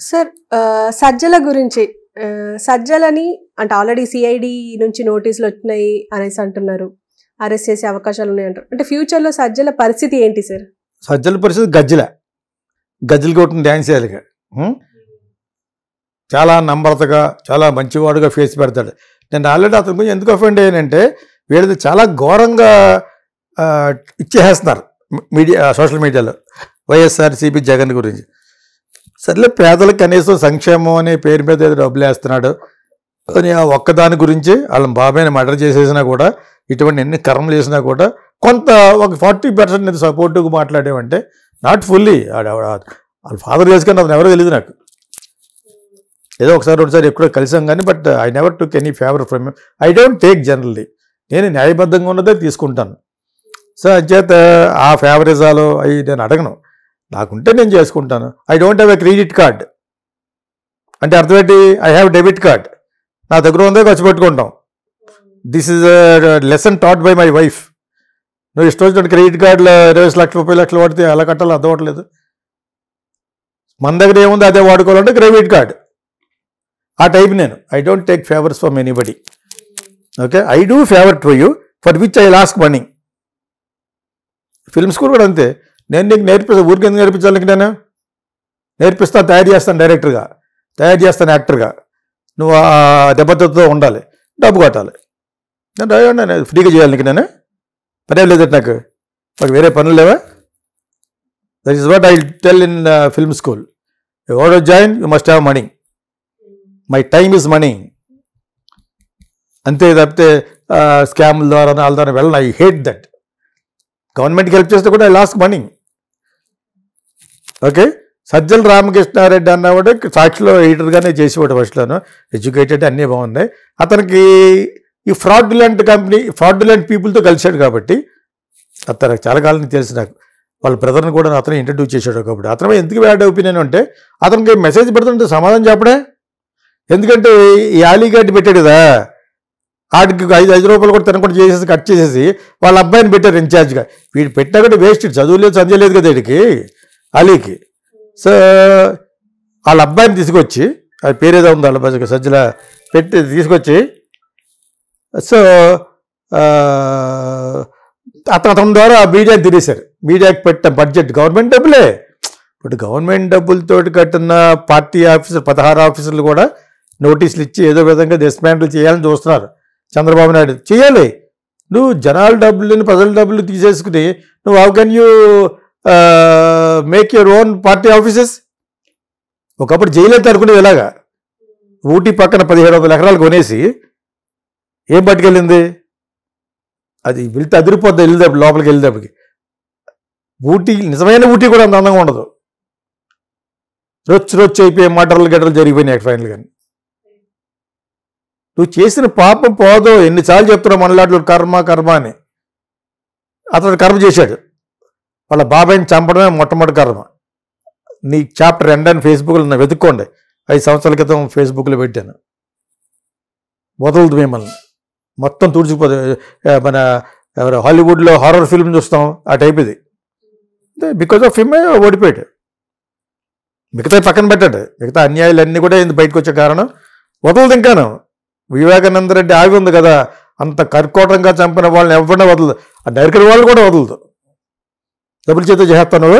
Sir Sajjala గురించి సజ్జలని అంటే already CID నుంచి నోటీసులు వచ్చినాయి అనేసి అంటున్నారు, అరెస్ట్ చేసే అవకాశాలు ఉన్నాయి అంటారు. అంటే ఫ్యూచర్లో సజ్జల పరిస్థితి ఏంటి సార్? సజ్జల పరిస్థితి గజ్జలు కొట్టిన డ్యాన్స్ చేయాలిగా. చాలా నమ్రతగా చాలా మంచివాడుగా ఫేస్ పెడతాడు. నేను ఆల్రెడీ అతని గురించి ఎందుకు అఫెండ్ అయ్యానంటే వీళ్ళది చాలా ఘోరంగా ఇచ్చేస్తున్నారు సోషల్ మీడియాలో వైఎస్ఆర్సీపీ జగన్ గురించి. సర్లే పేదలకు కనీసం సంక్షేమం అనే పేరు మీద ఏదో డబ్బులు వేస్తున్నాడు అని ఆ ఒక్కదాని గురించి వాళ్ళ బాబాయ్ని మర్డర్ చేసేసినా కూడా ఇటువంటి ఎన్ని కర్మలు చేసినా కూడా కొంత ఒక 40% సపోర్టుగా మాట్లాడేమంటే నాట్ ఫుల్లీ. వాళ్ళ ఫాదర్ చేసుకుని అతను ఎవరో తెలియదు నాకు. ఏదో ఒకసారి రెండుసారి ఎక్కడో కలిసాం కానీ but I never took any favour from you. I don't take generally. నేను న్యాయబద్ధంగా ఉన్నదే తీసుకుంటాను. సో అంచేత ఆ ఫేవరిజాలు అవి నేను అడగను. నాకుంటే నేను చేసుకుంటాను. I don't have a credit card అంటే అర్థమేంటి? I have debit card. నా దగ్గర ఉందే ఖర్చు పెట్టుకుంటాం. This is lesson taught by my wife. నువ్వు ఇష్టం వచ్చినట్టు క్రెడిట్ కార్డులో 20 లక్షలు 30 లక్షలు పడితే ఎలా కట్టాలో అర్థం అవ్వట్లేదు. మన దగ్గర ఏముంది అదే వాడుకోవాలంటే క్రెడిట్ కార్డ్. ఆ టైప్ నేను. I don't take favours from anybody. Okay, I do favour to you for which I లాస్క్ money. Film school కూడా అంతే. నేను నీకు నేర్పిస్తాను. ఊరికి ఎందుకు నేర్పించాలి? నేను నేర్పిస్తాను, తయారు చేస్తాను, డైరెక్టర్గా తయారు చేస్తాను, యాక్టర్గా. నువ్వు ఆ దెబ్బతో ఉండాలి, డబ్బు కట్టాలి. నేను ఫ్రీగా చేయాలి నీకు. నేను పనే లేదు నాకు వేరే పనులు లేవా? That is what I tell in film school. You want to join, you must have money. My time is money. అంతే తప్పితే స్కామ్ల ద్వారా వాళ్ళ ద్వారా వెళ్ళను. I hate that. గవర్నమెంట్కి హెల్ప్ చేస్తే కూడా I lost money. Okay, Sajjala Ramakrishna Reddy అన్నవాడు సాక్షిలో ఎడిటర్గానే చేసేవాడు. ఫస్ట్లోను ఎడ్యుకేటెడ్ అన్నీ బాగున్నాయి. అతనికి ఈ ఫ్రాడ్యులెంట్ పీపుల్తో కలిశాడు కాబట్టి అతను చాలా కాలం తెలుసు నాకు. వాళ్ళ బ్రదర్ని కూడా అతను ఇంట్రడ్యూస్ చేశాడు. కాబట్టి అతను ఎందుకు బ్యాడ్ ఒపీనియన్ అంటే అతనికి మెసేజ్ పెడుతుంటే సమాధానం చెప్పడే. ఎందుకంటే ఈ ఆలీగడ్డి పెట్టాడు కదా, ఆడికి 5 రూపాయలు కూడా తినకుండా చేసేసి కట్ చేసేసి వాళ్ళ అబ్బాయిని పెట్టారు ఇన్ఛార్జ్గా. వీడు పెట్టినా కూడా వేస్ట్. చదువులేదు చదివలేదు కదా వీడికి, అలీకి. సో వాళ్ళ అబ్బాయిని తీసుకొచ్చి, అది పేరేదో ఉంది వాళ్ళ బజగా సజ్జల పెట్టి తీసుకొచ్చి, సో అతని ద్వారా మీడియాకి తినేశారు. మీడియాకి పెట్టిన బడ్జెట్ గవర్నమెంట్ డబ్బులే. ఇప్పుడు గవర్నమెంట్ డబ్బులతో కట్టిన పార్టీ ఆఫీసర్ 16 ఆఫీసర్లు కూడా నోటీసులు ఇచ్చి ఏదో విధంగా డిస్మాంటిల్ చేయాలని చూస్తున్నారు. చంద్రబాబు నాయుడు చేయాలి. నువ్వు జనాల డబ్బులని ప్రజల డబ్బులు తీసేసుకుని నువ్వు how can you make your own party offices? ఒకప్పుడు జైలు అనుకునేది ఇలాగా. ఊటీ పక్కన 1700 ఎకరాలు కొనేసి ఏం పట్టుకెళ్ళింది? అది వెళ్తే అదిరిపోద్ది. వెళ్ళేటప్పుడు లోపలికి వెళ్ళేటప్పటికి ఊటీ, నిజమైన ఊటీ కూడా అంత అందంగా ఉండదు. రొచ్చు అయిపోయి మటర్లు గడ్డలు జరిగిపోయినాయి ఫైనల్. కానీ నువ్వు చేసిన పాపం పోదో. ఎన్నిసార్లు చెప్తున్నావు మనలాంటి కర్మ అని. అతను కర్మ చేశాడు. వాళ్ళ బాబాయిని చంపడమే మొట్టమొదటి కర్మ. నీ చాప్టర్ 2 అని ఫేస్బుక్లో వెతుక్కోండి. 5 సంవత్సరాల క్రితం ఫేస్బుక్లో పెట్టాను. వదలదు మిమ్మల్ని, మొత్తం తుడిచిపోతుంది. మన ఎవరు హాలీవుడ్లో హారర్ ఫిల్మ్ చూస్తాం, ఆ టైప్ ఇది. బికాజ్ ఆఫ్ హిమ్ ఓడిపోయాడు. మిగతా పక్కన పెట్టాడు. మిగతా అన్యాయాలన్నీ కూడా బయటకు వచ్చే కారణం వదలదు. ఇంకాను వివేకానంద రెడ్డి ఆగి ఉంది కదా, అంత కర్కోటంగా చంపిన వాళ్ళని ఎవరినే వదలదు. ఆ డైరెక్టర్ వాళ్ళు కూడా వదలదు. డబ్బులు చేత చేస్తాను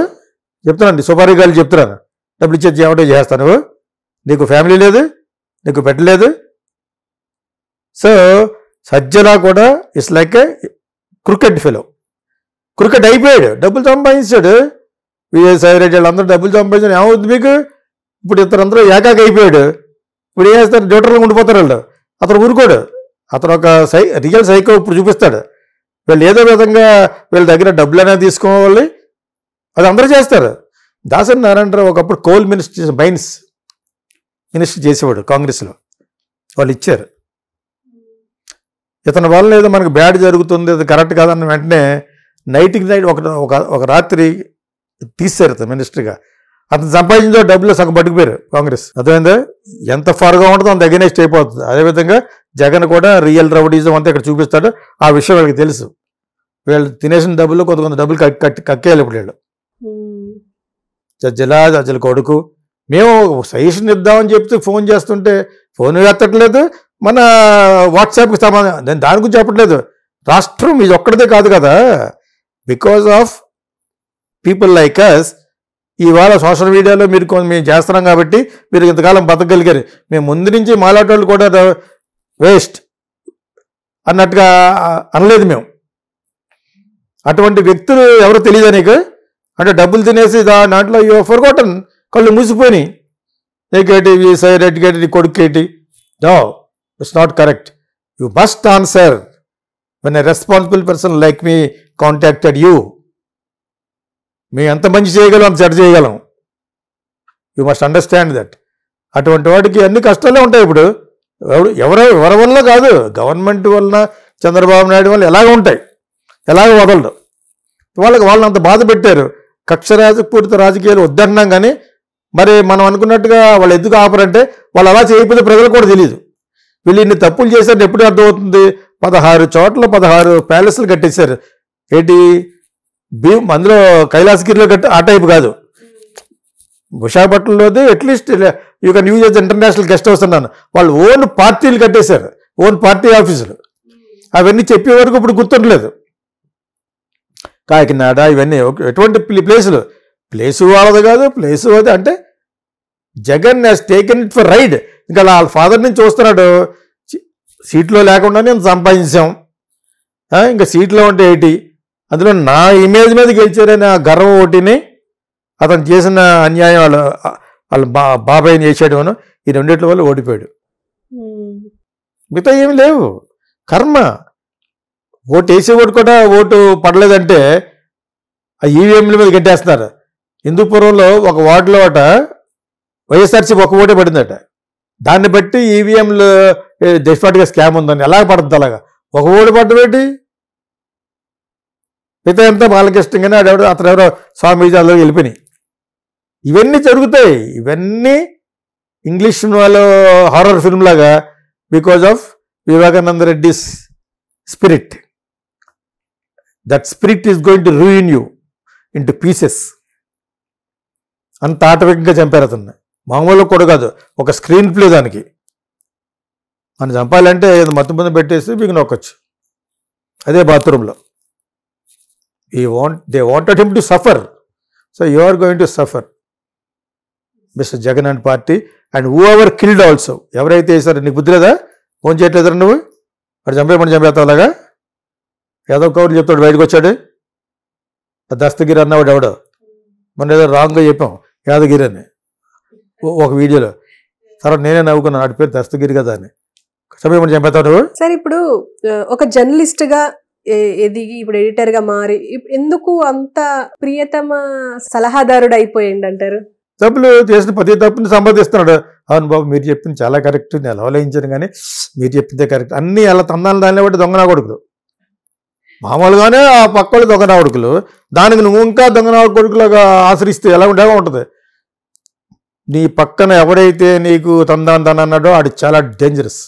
చెప్తున్నాండి. సుపారీ గారు చెప్తున్నాను, డబ్బులు ఇచ్చేది ఏమంటే చేస్తాను. నీకు ఫ్యామిలీ లేదు, నీకు పెట్టలేదు. సో సజ్జల కూడా it's like A cricket fellow. Cricket అయిపోయాడు, డబ్బులు సంపాదించాడు. విజయసాయి రెడ్డి వాళ్ళందరూ డబ్బులు సంపాదించాడు. ఏమవుతుంది మీకు? ఇప్పుడు ఇద్దరందరూ ఏకాకి అయిపోయాడు. ఇప్పుడు ఏం చేస్తారు? డ్యూటర్లో ఉండిపోతారు వాళ్ళు. అతను ఊరుకోడు. అతను ఒక రియల్ సైకో ఇప్పుడు చూపిస్తాడు. వీళ్ళు ఏదో విధంగా వీళ్ళ దగ్గర డబ్బులు అనేది తీసుకోవాలి, అది అందరూ చేస్తారు. దాసరి నారాయణరావు ఒకప్పుడు కోల్ మినిస్టర్, మైన్స్ మినిస్టర్ చేసేవాడు కాంగ్రెస్లో. వాళ్ళు ఇచ్చారు. ఇతని వల్ల ఏదో మనకు బ్యాడ్ జరుగుతుంది, అది కరెక్ట్ కాదన్న వెంటనే నైట్కి నైట్ ఒక రాత్రి తీశారు అతను మినిస్టర్గా. అతను సంపాదించిన డబ్బులు సగం పట్టుకుపోయారు కాంగ్రెస్. అర్థమైందా? ఎంత ఫార్గా ఉంటుందో అంత అగెనెస్ట్ అయిపోతుంది. అదేవిధంగా జగన్ కూడా రియల్ రౌడీజం అంతా ఇక్కడ చూపిస్తాడు. ఆ విషయం వాళ్ళకి తెలుసు. వీళ్ళు తినేసిన డబ్బులు కొంత డబ్బులు కక్కేయాలి ఇప్పుడు వీళ్ళు. జడ్జిల కొడుకు మేము సజెషన్ ఇద్దామని చెప్తే ఫోన్ చేస్తుంటే ఫోన్ ఎత్తట్లేదు, మన వాట్సాప్కి సమాధానం. నేను దాని గురించి చెప్పట్లేదు. రాష్ట్రం ఇది ఒక్కడిదే కాదు కదా. Because of people like us ఇవాళ సోషల్ మీడియాలో మేము చేస్తున్నాం కాబట్టి మీరు ఇంతకాలం బతకగలిగారు. మేము ముందు నుంచి మాలాటోళ్ళు కూడా వేస్ట్ అన్నట్టుగా అనలేదు మేము. అటువంటి వ్యక్తులు ఎవరో తెలియదా నీకు? అంటే డబ్బులు తినేసి దాంట్లో ఫర్గోటన్, కళ్ళు మూసిపోయినాయి. నీకేటి సైడ్ ఎడ్యుకేటి, నీ కొడుకేటి? No, it's not correct. You must answer when a responsible person like me contacted you. మేము ఎంత మంచి చేయగలం అంత చెడ్డ చేయగలం. You must understand that. అటువంటి వాటికి అన్ని కష్టాలే ఉంటాయి. ఇప్పుడు ఎవరి వల్ల కాదు, గవర్నమెంట్ వలన, చంద్రబాబు నాయుడు వల్ల ఎలాగ ఉంటాయి, ఎలాగ వదలరు. వాళ్ళని అంత బాధ పెట్టారు. కక్షరాజపూరిత రాజకీయాలు వద్దంటున్నాం కానీ మరి మనం అనుకున్నట్టుగా వాళ్ళు ఎందుకు ఆపరంటే వాళ్ళు అలా చేయకపోతే ప్రజలకు కూడా తెలియదు. వీళ్ళు ఇన్ని తప్పులు చేశారని ఎప్పుడు అర్థమవుతుంది? 16 చోట్ల 16 ప్యాలెస్లు కట్టేశారు. ఏంటి అందులో కైలాసగిరిలో ఆ టైప్ కాదు, విశాఖపట్నంలోది at least you can use S international guest house అన్నాను. వాళ్ళు ఓన్ పార్టీలు కట్టేశారు, ఓన్ పార్టీ ఆఫీసులు. అవన్నీ చెప్పే వరకు ఇప్పుడు గుర్తుండలేదు. కాకినాడ ఇవన్నీ ఎటువంటి ప్లేసు వాళ్ళది కాదు, ప్లేసు అది. అంటే Jagan has taken it for ride. ఇంకా వాళ్ళ ఫాదర్ నుంచి చూస్తున్నాడు, సీట్లో లేకుండానే నేను సంపాదించాం, ఇంకా సీట్లో ఉంటే ఏంటి, అందులో నా ఇమేజ్ మీద గెలిచారని ఆ గర్వం ఒకటిని, అతను చేసిన అన్యాయం వాళ్ళ బాబాయ్ని చేసేయడం, ఈ రెండిట్ల వల్ల ఓడిపోయాడు. మిగతా ఏమి లేవు. కర్మ. ఓటు వేసేవాడు కూడా ఓటు పడలేదంటే ఆ ఈవీఎంల మీద కట్టేస్తున్నారు. హిందూపురంలో ఒక వార్డులో అట వైఎస్ఆర్సీ ఒక ఓటే పడిందట. దాన్ని బట్టి ఈవీఎంలు డెఫినెట్గా స్కామ్ ఉందని ఎలా పడుతుంది? అలాగా ఒక ఓటు పడ్డబెట్టి మిగతా అంతా బాలకృష్ణగానే అతను ఎవరో స్వామీజీ అందులో వెళ్ళిపోయినాయి. ఇవన్నీ జరుగుతాయి. ఇవన్నీ ఇంగ్లీష్ వాళ్ళు హారర్ ఫిల్మ్ లాగా, because of Vivekananda Reddy's spirit. That spirit is going to ruin you into pieces. అంత ఆటవికంగా చంపారు అతన్ని. మామూలుగా కూడా కాదు, ఒక స్క్రీన్ ప్లే దానికి. మనం చంపాలంటే మత్తు మంది పెట్టేసి మీకు నొక్కొచ్చు. అదే బాత్రూంలో. They wanted him to suffer. So you are going to suffer, mister Jagan and party and whoever killed also. ఎవరైతే వేసారో నీకు బుద్ధి లేదా? ఫోన్ చేయట్లేదా నువ్వు? వాడు చంపేమని చంపేస్తావు అలాగా? ఏదో కౌరు చెప్తాడు, బయటకు వచ్చాడు. దస్తగిరి అన్నవాడు ఎవడో, మొన్న ఏదో రాంగ్గా చెప్పాం యాదగిరి అని ఒక వీడియోలో. తర్వాత నేనే నవ్వుకున్నాను, వాడి పేరు దస్తగిరి కదా అని. చంపేమని చంపేస్తావు నువ్వు? సార్ ఇప్పుడు ఒక జర్నలిస్ట్గా ఎదిగి ఇప్పుడు ఎడిటర్గా మారి ఎందుకు అంత ప్రియతమ సలహాదారుడు అయిపోయింది అంటారు? తప్పులు చేసిన ప్రతి తప్పుని సంపాదిస్తున్నాడు. అవును బాబు మీరు చెప్పింది చాలా కరెక్ట్, నేను అలవలేయించాను కానీ మీరు చెప్పిందే కరెక్ట్. అన్నీ అలా తన్నాలు దాన్ని బట్టి దొంగనా కొడుకులు. మామూలుగానే ఆ పక్కలు దొంగనా కొడుకులు, దానికి నువ్వు ఇంకా దొంగనా కొడుకులాగా ఆశ్రయిస్తే ఎలా ఉంటుంది? నీ పక్కన ఎవడైతే నీకు తన్నాడో ఆడు చాలా డేంజరస్.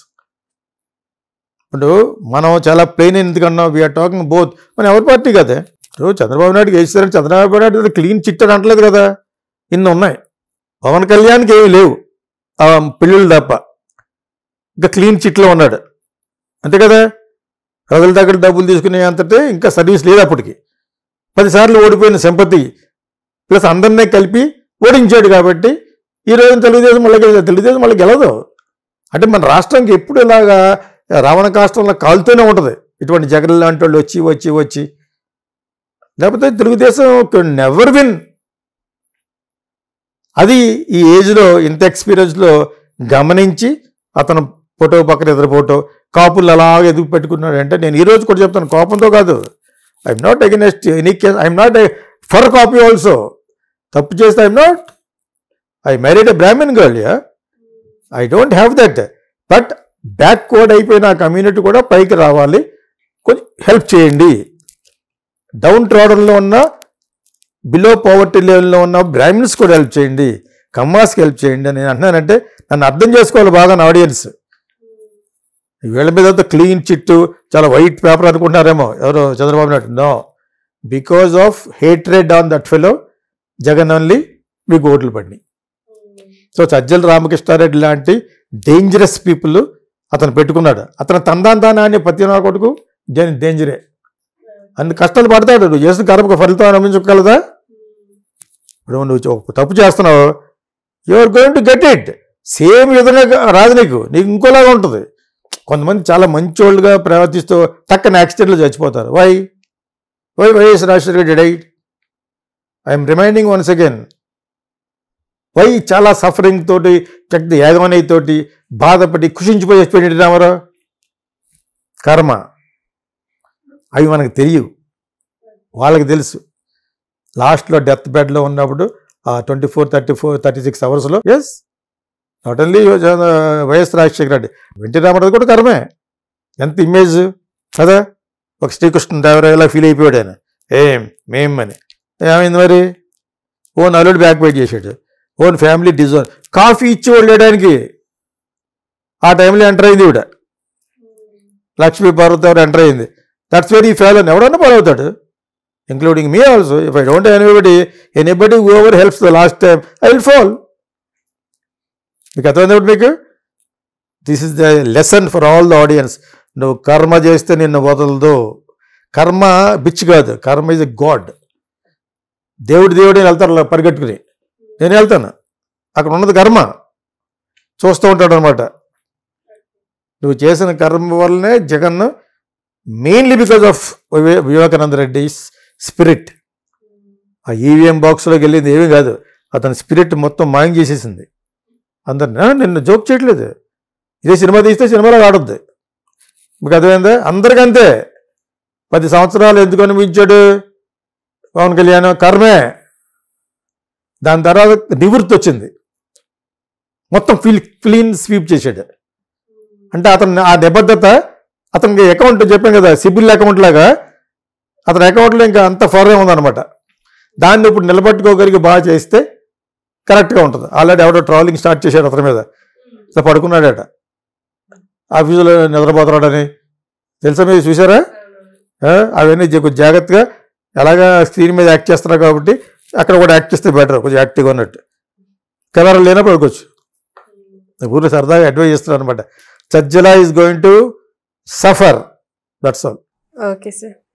ఇప్పుడు మనం చాలా ప్లెయిన్ ఎందుకన్నాం, వీఆర్ టాకింగ్ బోత్. మనం ఎవరి పార్టీ కదే. ఇప్పుడు చంద్రబాబు నాయుడుకి వేసారని చంద్రబాబు నాయుడు క్లీన్ చిట్ అని అంటలేదు కదా. ఇన్ని ఉన్నాయి. పవన్ కళ్యాణ్కి ఏమి లేవు, పిల్లలు తప్ప. ఇంకా క్లీన్ చిట్లో ఉన్నాడు అంతే కదా. ప్రజల దగ్గర డబ్బులు తీసుకునే అంతటే ఇంకా సర్వీస్ లేదు అప్పటికి. 10 సార్లు ఓడిపోయిన సింపతి ప్లస్ అందరినీ కలిపి ఓడించాడు కాబట్టి ఈరోజు తెలుగుదేశం మళ్ళీ గెలదు. అంటే మన రాష్ట్రానికి ఎప్పుడు ఇలాగా రావణ కాష్టంలో కాలుతూనే ఉంటుంది. ఇటువంటి జగన్ లాంటి వాళ్ళు వచ్చి లేకపోతే తెలుగుదేశం నెవర్ విన్. అది ఈ ఏజ్లో ఇంత ఎక్స్పీరియన్స్లో గమనించి అతను ఫోటో పక్కన ఎదురు ఫోటో కాపులు అలాగే ఎదుగు పెట్టుకున్నాడు. అంటే నేను ఈరోజు కూడా చెప్తాను, కోపంతో కాదు. I'm not against any case, I'm not for copy also. తప్పు చేస్తే I'm not. I married a Brahmin girl, I don't have that. But backward అయిపోయిన ఆ కమ్యూనిటీ కూడా పైకి రావాలి, కొంచెం హెల్ప్ చేయండి. డౌన్ ట్రాడన్లో ఉన్న బిలో పవర్టీ లెవెల్లో ఉన్న బ్రాహ్మిన్స్ కూడా హెల్ప్ చేయండి, కమ్మాస్కి హెల్ప్ చేయండి అని నేను అంటున్నానంటే నన్ను అర్థం చేసుకోవాలి బాగా నా ఆడియన్స్. వీళ్ళ మీద క్లీన్ చిట్టు చాలా వైట్ పేపర్ అనుకుంటున్నారేమో ఎవరో Chandrababu Naidu. No, because of hatred on that fellow Jagan only మీకు ఓట్లు పడినాయి. సో సజ్జల రామకృష్ణారెడ్డి లాంటి డేంజరస్ పీపుల్ అతను పెట్టుకున్నాడు. అతను తందాన్ని ప్రతి నా కొడుకు డేంజరే. అన్ని కష్టాలు పడతాడు. నువ్వు చేసిన కర్మకు ఫలితం అనుభవించగలదా? ఇప్పుడు నువ్వు తప్పు చేస్తున్నావు, you are going to get it. Same విధంగా రాదు నీకు ఇంకోలాగా ఉంటుంది. కొంతమంది చాలా మంచోళ్ళుగా ప్రవర్తిస్తూ టక్కన యాక్సిడెంట్లో చచ్చిపోతారు. Why YS Rajasekhara Reddy died? I'm reminding once again. Why చాలా సఫరింగ్ తోటి యాగమనయ్యతోటి బాధపడి కుషించిపోయి చచ్చిపోయినట్టు రామారావు. కర్మ. అవి మనకు తెలియవు, వాళ్ళకి తెలుసు. లాస్ట్లో డెత్ బెడ్లో ఉన్నప్పుడు ఆ 24, 34, 36 అవర్స్లో yes not only YS Rajasekhara Reddy, NT Rama Rao కూడా కర్మే. ఎంత ఇమేజ్ కదా. ఒక శ్రీకృష్ణదేవరాయలా ఫీల్ అయిపోయాడు ఆయన. మేమని ఏమైంది మరి? ఓన్ అల్లుడు బ్యాక్ బైట్ చేశాడు, ఓన్ ఫ్యామిలీ డిజోన్. కాఫీ ఇచ్చేవాళ్ళు లేడానికి ఆ టైంలో ఎంటర్ అయింది ఈవిడ, లక్ష్మీ పార్వతి ఎవరు ఎంటర్ అయింది. దట్స్ వెరీ ఫెయిల్ అని ఎవరన్నా ఫాలో అవుతాడు, including me also. If I don't anybody who ever helps the last time I will fall. మీకు అర్థమైంది మీకు? This is the lesson for all the audience. నువ్వు కర్మ చేస్తే నిన్ను వదలదు. కర్మ బిచ్ కాదు, కర్మ ఈజ్ ఎ గాడ్. దేవుడే వెళ్తారు పరిగెట్టుకుని. నేను వెళ్తాను, అక్కడ ఉన్నది కర్మ, చూస్తూ ఉంటాడు అనమాట. నువ్వు చేసిన కర్మ వల్లనే Jagan, mainly because of Vivekananda Reddy spirit. ఆ ఈవీఎం బాక్స్లోకి వెళ్ళింది ఏమీ కాదు, అతని స్పిరిట్ మొత్తం మాయం చేసేసింది అందరిని. నిన్ను జోక్ చేయట్లేదు. ఇదే సినిమా తీస్తే సినిమాలో ఆడొద్దు. మీకు అర్థమైందా? అందరికంతే. 10 సంవత్సరాలు ఎందుకు అనిపించాడు పవన్ కళ్యాణ్? కర్మే. దాని తర్వాత నివృత్తి వచ్చింది, మొత్తం క్లీన్ స్వీప్ చేశాడు. అంటే అతను ఆ నిబద్ధత, అతనికి అకౌంట్ చెప్పాను కదా, సిబిల్ అకౌంట్ లాగా అతని అకౌంట్లో ఇంకా అంత ఫారెన్ ఉందన్నమాట. దాన్ని ఇప్పుడు నిలబెట్టుకోగలిగి బాగా చేస్తే కరెక్ట్గా ఉంటుంది. ఆల్రెడీ ఎవడో ట్రావెలింగ్ స్టార్ట్ చేశాడు అతని మీద, ఇట్లా పడుకున్నాడట, ఆఫీసులో నిద్రపోతున్నాడని. తెలుసా మీరు? చూసారా? అవన్నీ కొంచెం జాగ్రత్తగా ఎలాగా స్క్రీన్ మీద యాక్ట్ చేస్తున్నారు కాబట్టి అక్కడ కూడా యాక్ట్ చేస్తే బెటర్, కొంచెం యాక్టివ్గా ఉన్నట్టు. కెమెరా లేనప్పుడు పడుకోవచ్చు. ఊరిలో సరదాగా అడ్వైజ్ చేస్తున్నారు అనమాట. Sajjala is going to suffer, that's all. Okay sir.